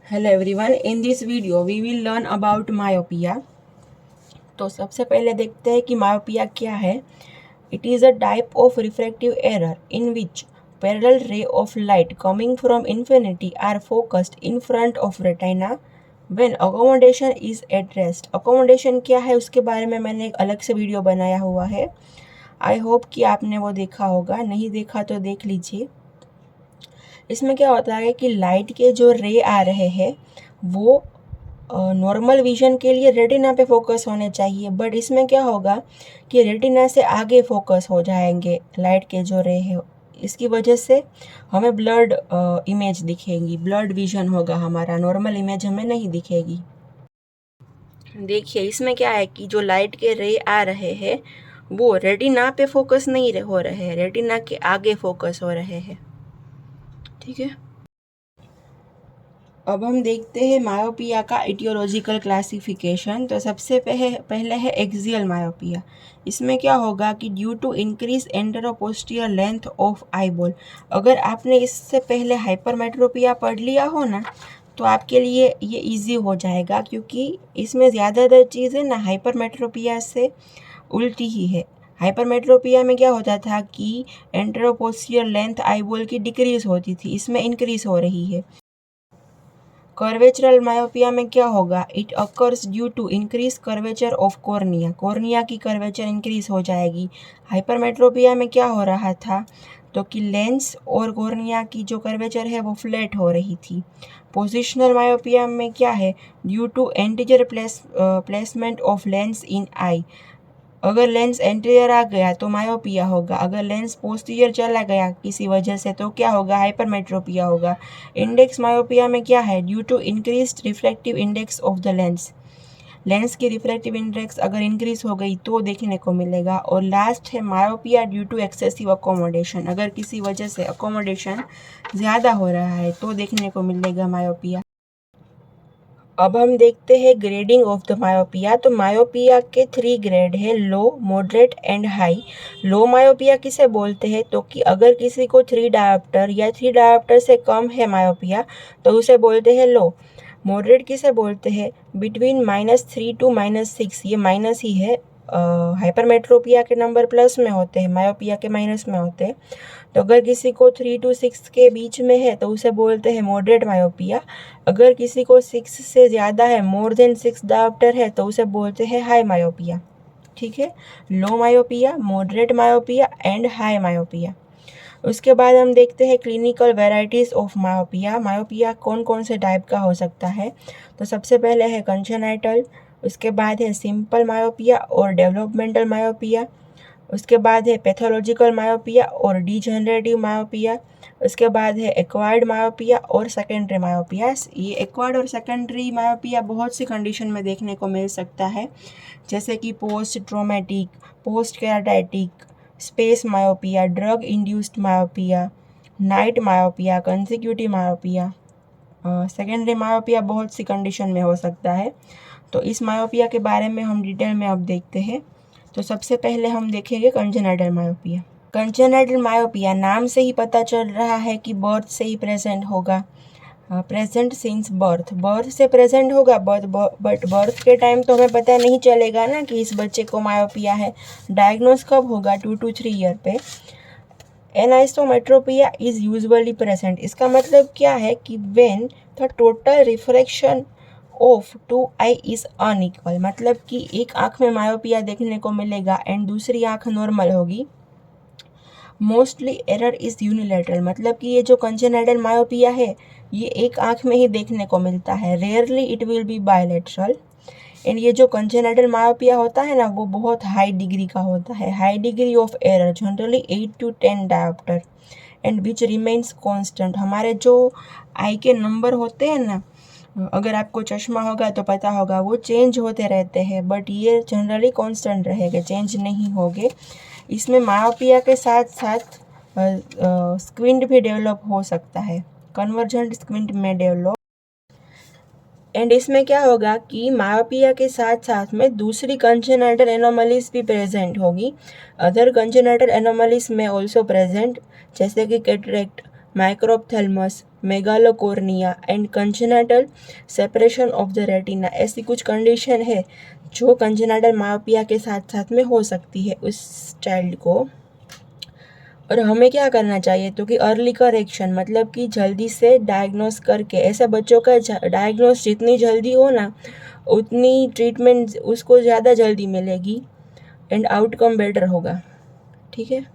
Hello everyone, in this video we will learn about myopia. तो सबसे पहले देखते हैं कि myopia क्या है. It is a type of refractive error in which parallel ray of light coming from infinity are focused in front of retina when accommodation is at rest. Accommodation क्या है उसके बारे में मैंने एक अलग से वीडियो बनाया हुआ है. आई होप कि आपने वो देखा होगा, नहीं देखा तो देख लीजिए. इसमें क्या होता है कि लाइट के जो रे आ रहे हैं वो नॉर्मल विजन के लिए रेटिना पे फोकस होने चाहिए, बट इसमें क्या होगा कि रेटिना से आगे फोकस हो जाएंगे लाइट के जो रे है. इसकी वजह से हमें ब्लड इमेज दिखेगी, ब्लड विजन होगा हमारा, नॉर्मल इमेज हमें नहीं दिखेगी. देखिए इसमें क्या है कि जो लाइट के रे आ रहे हैं वो रेटिना पे फोकस नहीं हो रहे हैं, रेटिना के आगे फोकस हो रहे हैं. ठीक है, अब हम देखते हैं मायोपिया का इटियोलॉजिकल क्लासिफिकेशन. तो सबसे पहले है एक्सियल मायोपिया. इसमें क्या होगा कि due to increase anteroposterior length of eyeball. अगर आपने इससे पहले हाइपरमेट्रोपिया पढ़ लिया हो ना तो आपके लिए ये इजी हो जाएगा, क्योंकि इसमें ज़्यादातर चीज़ें ना हाइपरमेट्रोपिया से उल्टी ही है. हाइपरमेट्रोपिया में क्या होता था कि एंटेरोपोस्टीरियर लेंथ आईबॉल की डिक्रीज होती थी, इसमें इंक्रीज हो रही है. कर्वेचरल मायोपिया में क्या होगा, it occurs due to increase curvature of cornea. Cornea की कर्वेचर इंक्रीज हो जाएगी. हाइपरमेट्रोपिया में क्या हो रहा था तो कि लेंस और कॉर्निया की जो कर्वेचर है वो फ्लैट हो रही थी. पोजिशनल मायोपिया में क्या है, due to anterior placement of lens in eye. अगर लेंस एंटीरियर आ गया तो मायोपिया होगा, अगर लेंस पोस्टीरियर चला गया किसी वजह से तो क्या होगा, हाइपरमेट्रोपिया होगा. इंडेक्स मायोपिया में क्या है, due to increased reflective index of the lens. Lens की रिफ्लेक्टिव इंडेक्स अगर इंक्रीज हो गई तो देखने को मिलेगा. और लास्ट है myopia due to excessive accommodation. अगर किसी वजह से अकोमोडेशन ज़्यादा हो रहा है तो देखने को मिलेगा मायोपिया. अब हम देखते हैं ग्रेडिंग ऑफ द मायोपिया. तो मायोपिया के 3 ग्रेड है, low, moderate and high. Low myopia किसे बोलते हैं तो कि अगर किसी को 3 डायोप्टर या 3 डायोप्टर से कम है मायोपिया तो उसे बोलते हैं लो. मॉडरेट किसे बोलते हैं, बिटवीन -3 टू -6, ये माइनस ही है. हाइपरमेट्रोपिया के नंबर प्लस में होते हैं, मायोपिया के माइनस में होते हैं. तो अगर किसी को 3 to 6 के बीच में है तो उसे बोलते हैं मॉडरेट मायोपिया. अगर किसी को 6 से ज़्यादा है, मोर देन 6 डायोप्टर है, तो उसे बोलते हैं हाई मायोपिया. ठीक है, low myopia, moderate myopia and high myopia. उसके बाद हम देखते हैं clinical varieties of myopia. Myopia कौन कौन से टाइप का हो सकता है. तो सबसे पहले है कंजेनाइटल, उसके बाद है सिंपल मायोपिया और डेवलपमेंटल मायोपिया. उसके बाद है पैथोलॉजिकल मायोपिया और डीजनरेटिव मायोपिया. उसके बाद है एक्वायर्ड मायोपिया और सेकेंडरी मायोपिया. ये एक्वायर्ड और सेकेंडरी मायोपिया बहुत सी कंडीशन में देखने को मिल सकता है, जैसे कि post traumatic, post keratitic, space myopia, drug induced myopia, night myopia, consecutive myopia. Secondary myopia बहुत सी कंडीशन में हो सकता है. तो इस मायोपिया के बारे में हम डिटेल में अब देखते हैं. तो सबसे पहले हम देखेंगे कंजेनाइटल मायोपिया. कंजेनाइटल मायोपिया नाम से ही पता चल रहा है कि बर्थ से ही प्रेजेंट होगा. प्रेजेंट सिंस बर्थ, बर्थ से प्रेजेंट होगा, बट बर्थ के टाइम तो हमें पता नहीं चलेगा ना कि इस बच्चे को मायोपिया है. डायग्नोस कब होगा, 2 to 3 ईयर पे. एनाइसोमेट्रोपिया इज यूजुअली प्रेजेंट. इसका मतलब क्या है कि when the total refraction of 2 I is unequal. मतलब कि एक आँख में मायोपिया देखने को मिलेगा एंड दूसरी आँख नॉर्मल होगी. Mostly error is unilateral. मतलब कि ये जो कंजेनाइटल मायोपिया है ये एक आँख में ही देखने को मिलता है, rarely it will be bilateral. And ये जो कंजेनाइटल मायोपिया होता है ना वो बहुत हाई डिग्री का होता है. High degree of error generally 8 to 10 dioptre and which remains constant. हमारे जो आई के नंबर होते हैं ना, अगर आपको चश्मा होगा तो पता होगा वो चेंज होते रहते हैं, बट ये जनरली कांस्टेंट रहेंगे, चेंज नहीं होंगे. इसमें मायोपिया के साथ साथ स्क्विंट भी डेवलप हो सकता है, कन्वर्जेंट स्क्विंट में डेवलप. एंड इसमें क्या होगा कि मायोपिया के साथ साथ में दूसरी कंजेनाइटल एनोमलीज भी प्रेजेंट होगी. अदर कंजेनाइटल एनोमलीज में ऑल्सो प्रेजेंट, जैसे कि cataract, microphthalmos, megalocornea and congenital separation of the retina. ऐसी कुछ कंडीशन है जो कंजेनिटल मायोपिया के साथ साथ में हो सकती है उस चाइल्ड को। और हमें क्या करना चाहिए तो कि अर्ली करेक्शन, मतलब कि जल्दी से डायग्नोस करके, ऐसे बच्चों का डायग्नोस जितनी जल्दी हो ना उतनी ट्रीटमेंट उसको ज़्यादा जल्दी मिलेगी एंड आउटकम बेटर होगा। ठीक है।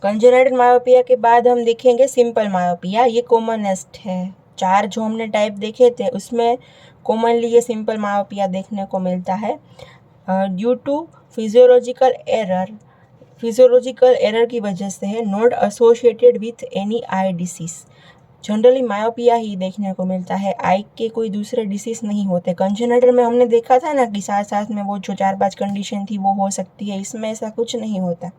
कंजेनिटल मायोपिया के बाद हम देखेंगे सिंपल मायोपिया। ये कॉमनेस्ट है। 4 जो हमने टाइप देखे थे उसमें कॉमनली ये सिंपल मायोपिया देखने को मिलता है ड्यू टू फिजियोलॉजिकल एरर की वजह से है, not associated with any eye disease. Generally myopia ही देखने को मिलता है, आई के कोई दूसरे डिसीज नहीं होते। कंजेनिटल में हमने देखा था ना कि साथ साथ में वो जो 4-5 कंडीशन थी वो हो सकती है, इसमें ऐसा कुछ नहीं होता।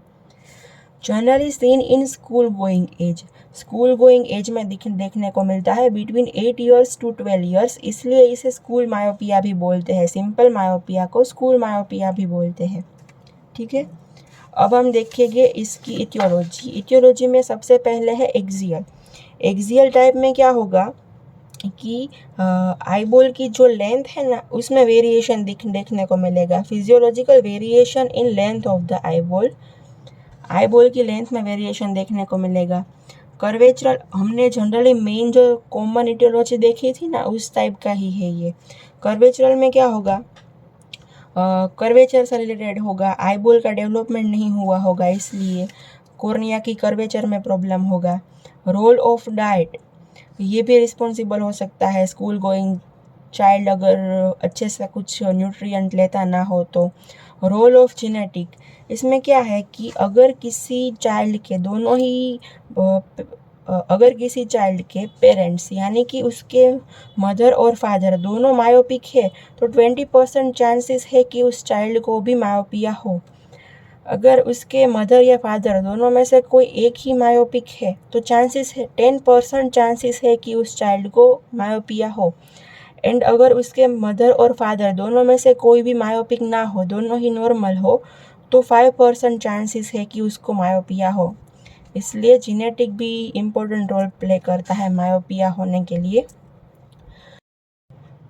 Generally seen in school going age, school going age में देखने को मिलता है बिटवीन 8 ईयर्स टू 12 ईयर्स, इसलिए इसे स्कूल मायोपिया भी बोलते हैं। सिंपल मायोपिया को स्कूल मायोपिया भी बोलते हैं। ठीक है। अब हम देखेंगे इसकी इटियोलॉजी में सबसे पहले है एक्सियल टाइप में क्या होगा कि आईबॉल की जो लेंथ है ना उसमें वेरिएशन देखने को मिलेगा। Physiological variation in length of the eyeball की लेंथ में वेरिएशन देखने को मिलेगा। कर्वेचरल, हमने जनरली मेन जो कॉमन इटियोलॉजी देखी थी ना उस टाइप का ही है ये। कर्वेचरल में क्या होगा, कर्वेचर से रिलेटेड होगा, आईबॉल का डेवलपमेंट नहीं हुआ होगा इसलिए कॉर्निया की कर्वेचर में प्रॉब्लम होगा। रोल ऑफ डाइट, ये भी रिस्पॉन्सिबल हो सकता है स्कूल गोइंग चाइल्ड अगर अच्छे से कुछ न्यूट्रिएंट लेता ना हो तो। रोल ऑफ जेनेटिक, इसमें क्या है कि अगर किसी चाइल्ड के पेरेंट्स यानी कि उसके मदर और फादर दोनों मायोपिक है तो 20% चांसेस है कि उस चाइल्ड को भी मायोपिया हो। अगर उसके मदर या फादर दोनों में से कोई एक ही मायोपिक है तो 10% चांसेस है कि उस चाइल्ड को मायोपिया हो। एंड अगर उसके मदर और फादर दोनों में से कोई भी मायोपिक ना हो, दोनों ही नॉर्मल हो, तो 5% चांसेस है कि उसको मायोपिया हो। इसलिए जेनेटिक भी इम्पोर्टेंट रोल प्ले करता है मायोपिया होने के लिए।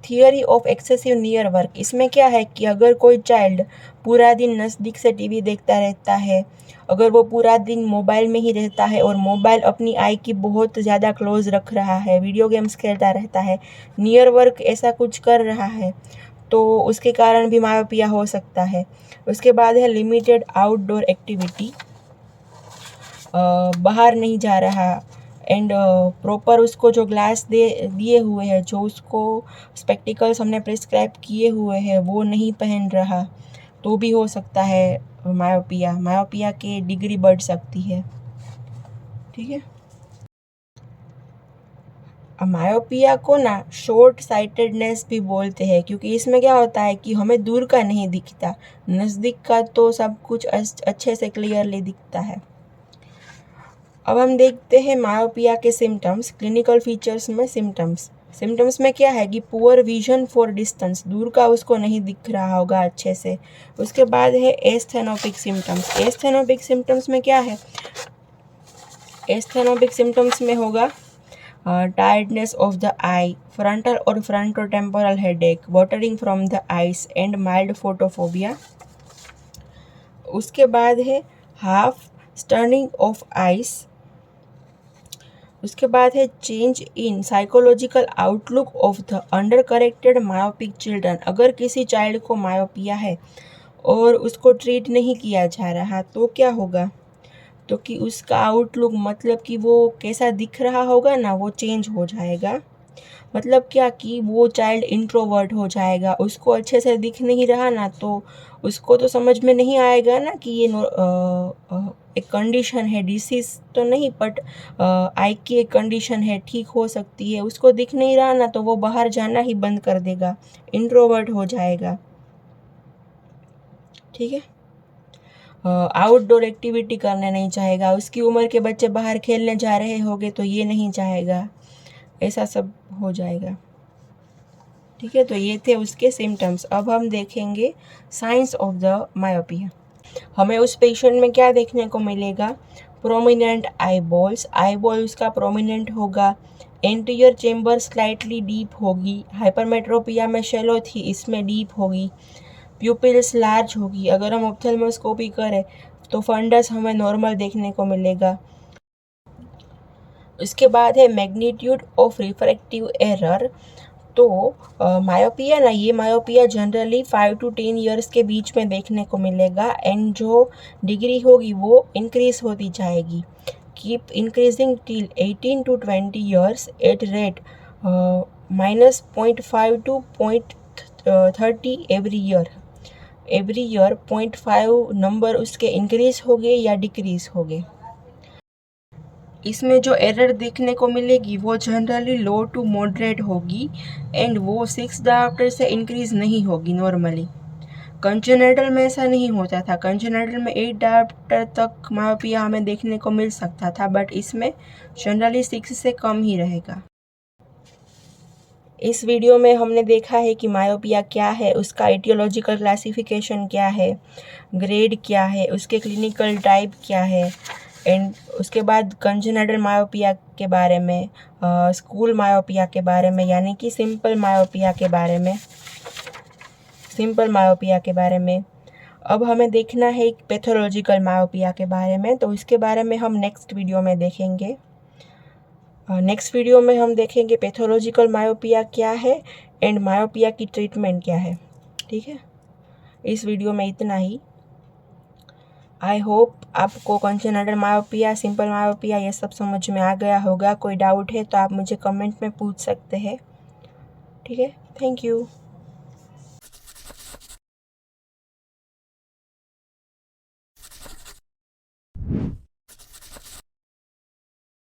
Theory of excessive near work, इसमें क्या है कि अगर कोई चाइल्ड पूरा दिन नज़दीक से टीवी देखता रहता है, अगर वो पूरा दिन मोबाइल में ही रहता है और मोबाइल अपनी आई की बहुत ज़्यादा क्लोज रख रहा है, वीडियो गेम्स खेलता रहता है, नियर वर्क ऐसा कुछ कर रहा है, तो उसके कारण भी मायोपिया हो सकता है। उसके बाद है लिमिटेड आउटडोर एक्टिविटी, बाहर नहीं जा रहा एंड प्रॉपर उसको जो ग्लास दिए हुए हैं, जो उसको स्पेक्टिकल्स हमने प्रिस्क्राइब किए हुए हैं वो नहीं पहन रहा, तो भी हो सकता है मायोपिया की डिग्री बढ़ सकती है। ठीक है। मायोपिया को ना शॉर्ट साइटेडनेस भी बोलते हैं क्योंकि इसमें क्या होता है कि हमें दूर का नहीं दिखता, नज़दीक का तो सब कुछ अच्छे से क्लियरली दिखता है। अब हम देखते हैं मायोपिया के सिम्टम्स, क्लिनिकल फीचर्स में सिम्टम्स में क्या है कि पुअर विजन फॉर डिस्टेंस, दूर का उसको नहीं दिख रहा होगा अच्छे से। उसके बाद है एस्थेनोपिक सिम्टम्स में क्या है, एस्थेनोपिक सिम्टम्स में होगा tiredness of the eye, frontal और frontotemporal headache, watering from the eyes and mild photophobia. उसके बाद है हाफ स्टर्निंग ऑफ आइज। उसके बाद है change in psychological outlook of the under corrected myopic children, अगर किसी चाइल्ड को मायोपिया है और उसको ट्रीट नहीं किया जा रहा तो क्या होगा, तो कि उसका आउटलुक मतलब कि वो कैसा दिख रहा होगा ना वो चेंज हो जाएगा। मतलब क्या कि वो चाइल्ड इंट्रोवर्ट हो जाएगा, उसको अच्छे से दिख नहीं रहा ना तो उसको तो समझ में नहीं आएगा ना कि ये एक कंडीशन है, डिसीज़ तो नहीं बट आई की एक कंडीशन है, ठीक हो सकती है। उसको दिख नहीं रहा ना तो वो बाहर जाना ही बंद कर देगा, इंट्रोवर्ट हो जाएगा। ठीक है। आउटडोर एक्टिविटी करने नहीं चाहेगा, उसकी उम्र के बच्चे बाहर खेलने जा रहे होंगे तो ये नहीं चाहेगा, ऐसा सब हो जाएगा। ठीक है। तो ये थे उसके सिम्टम्स। अब हम देखेंगे साइंस ऑफ द मायोपिया। हमें उस पेशेंट में क्या देखने को मिलेगा, प्रोमिनेंट आई बॉल उसका प्रोमिनेंट होगा। एंटीरियर चेम्बर स्लाइटली डीप होगी। हाइपरमेट्रोपिया में शैलो थी, इसमें डीप होगी। प्यूपिल्स लार्ज होगी। अगर हम ऑप्थेल्मोस्कोपी करें तो फंडस हमें नॉर्मल देखने को मिलेगा। उसके बाद है मैग्नीट्यूड ऑफ रिफ्रैक्टिव एरर। तो मायोपिया ना, ये मायोपिया जनरली 5 to 10 ईयर्स के बीच में देखने को मिलेगा एंड जो डिग्री होगी वो इंक्रीज होती जाएगी। Keep increasing till 18 to 20 years at rate -0.5 to 0.30 every year. 0.5 number उसके इंक्रीज हो गए या डिक्रीज हो गए। इसमें जो एरर देखने को मिलेगी वो जनरली लो टू मॉडरेट होगी एंड वो 6 डायोप्टर से इंक्रीज नहीं होगी नॉर्मली। कंजेनिटल में ऐसा नहीं होता था। कंजेनिटल में 8 डायोप्टर तक मायोपिया हमें देखने को मिल सकता था, बट इसमें जनरली 6 से कम ही रहेगा। इस वीडियो में हमने देखा है कि मायोपिया क्या है, उसका एटियोलॉजिकल क्लासिफिकेशन क्या है, ग्रेड क्या है, उसके क्लिनिकल टाइप क्या है एंड उसके बाद कंजेनिटल मायोपिया के बारे में, स्कूल मायोपिया के बारे में, यानी कि सिंपल मायोपिया के बारे में। अब हमें देखना है एक पैथोलॉजिकल मायोपिया के बारे में, तो इसके बारे में हम नेक्स्ट वीडियो में देखेंगे। नेक्स्ट वीडियो में हम देखेंगे पैथोलॉजिकल मायोपिया क्या है एंड मायोपिया की ट्रीटमेंट क्या है। ठीक है, इस वीडियो में इतना ही। आई होप आपको कंजेनिटल मायोपिया, सिंपल मायोपिया ये सब समझ में आ गया होगा। कोई डाउट है तो आप मुझे कमेंट में पूछ सकते हैं। ठीक है, थैंक यू।